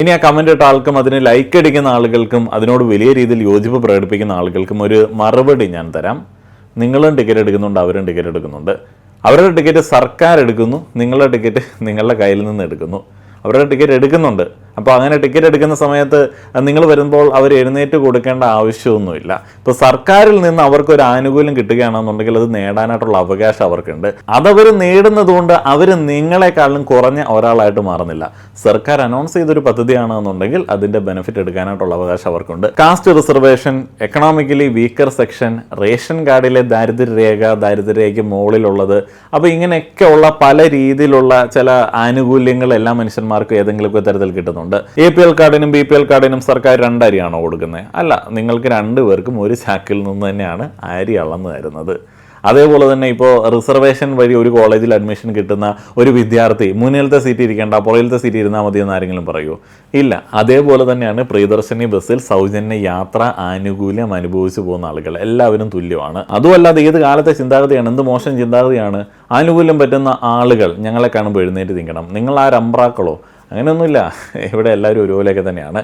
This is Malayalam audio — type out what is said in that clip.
ഇനി ആ കമന്റ് ഇട്ട ആൾക്കും അതിന് ലൈക്ക് അടിക്കുന്ന ആളുകൾക്കും അതിനോട് വലിയ രീതിയിൽ യോജിപ്പ് പ്രകടിപ്പിക്കുന്ന ആളുകൾക്കും ഒരു മറുപടി ഞാൻ തരാം. നിങ്ങളും ടിക്കറ്റ് എടുക്കുന്നുണ്ട്, അവരും ടിക്കറ്റ് എടുക്കുന്നുണ്ട്. അവരുടെ ടിക്കറ്റ് സർക്കാർ എടുക്കുന്നു, നിങ്ങളുടെ ടിക്കറ്റ് നിങ്ങളുടെ കയ്യിൽ നിന്ന് എടുക്കുന്നു. അവരുടെ ടിക്കറ്റ് എടുക്കുന്നുണ്ട്. അപ്പോൾ അങ്ങനെ ടിക്കറ്റ് എടുക്കുന്ന സമയത്ത് നിങ്ങൾ വരുമ്പോൾ അവർ എഴുന്നേറ്റ് കൊടുക്കേണ്ട ആവശ്യമൊന്നുമില്ല. ഇപ്പോൾ സർക്കാരിൽ നിന്ന് അവർക്കൊരു ആനുകൂല്യം കിട്ടുകയാണെന്നുണ്ടെങ്കിൽ അത് നേടാനായിട്ടുള്ള അവകാശം അവർക്കുണ്ട്. അതവർ നേടുന്നത് കൊണ്ട് അവർ നിങ്ങളെക്കാളും കുറഞ്ഞ ഒരാളായിട്ട് മാറുന്നില്ല. സർക്കാർ അനൗൺസ് ചെയ്തൊരു പദ്ധതിയാണെന്നുണ്ടെങ്കിൽ അതിൻ്റെ ബെനിഫിറ്റ് എടുക്കാനായിട്ടുള്ള അവകാശം അവർക്കുണ്ട്. Caste reservation, economically weaker section, ration കാർഡിലെ ദാരിദ്ര്യരേഖയ്ക്ക് മുകളിലുള്ളത്, അപ്പോൾ ഇങ്ങനെയൊക്കെ ഉള്ള പല രീതിയിലുള്ള ചില ആനുകൂല്യങ്ങൾ എല്ലാ മനുഷ്യന്മാർക്കും ഏതെങ്കിലുമൊക്കെ തരത്തിൽ കിട്ടുന്നുണ്ട്. APL കാർഡിനും BPL കാർഡിനും സർക്കാർ 2 അരിയാണോ കൊടുക്കുന്നത്? അല്ല, നിങ്ങൾക്ക് 2 പേർക്കും ഒരു ചാക്കിൽ നിന്ന് തന്നെയാണ് അരി അളന്ന് തരുന്നത്. അതേപോലെ തന്നെ ഇപ്പോൾ റിസർവേഷൻ വഴി ഒരു കോളേജിൽ അഡ്മിഷൻ കിട്ടുന്ന ഒരു വിദ്യാർത്ഥി മുന്നിലത്തെ സീറ്റ് ഇരിക്കേണ്ട, പുറകിലത്തെ സീറ്റ് ഇരുന്നാൽ മതി എന്ന് ആരെങ്കിലും പറയുമോ? ഇല്ല. അതേപോലെ തന്നെയാണ് പ്രിയദർശിനി ബസ്സിൽ സൗജന്യ യാത്ര ആനുകൂല്യം അനുഭവിച്ചു പോകുന്ന ആളുകൾ എല്ലാവരും തുല്യമാണ്. അതുമല്ലാതെ ഏത് കാലത്തെ ചിന്താഗതിയാണ്, എന്ത് മോശം ചിന്താഗതിയാണ്. ആനുകൂല്യം പറ്റുന്ന ആളുകൾ ഞങ്ങളെ കാണുമ്പോൾ എഴുന്നേറ്റ് നിൽക്കണം, നിങ്ങൾ ആ രമ്പ്രാക്കളോ? അങ്ങനെയൊന്നുമില്ല. ഇവിടെ എല്ലാവരും ഒരുപോലെയൊക്കെ തന്നെയാണ്.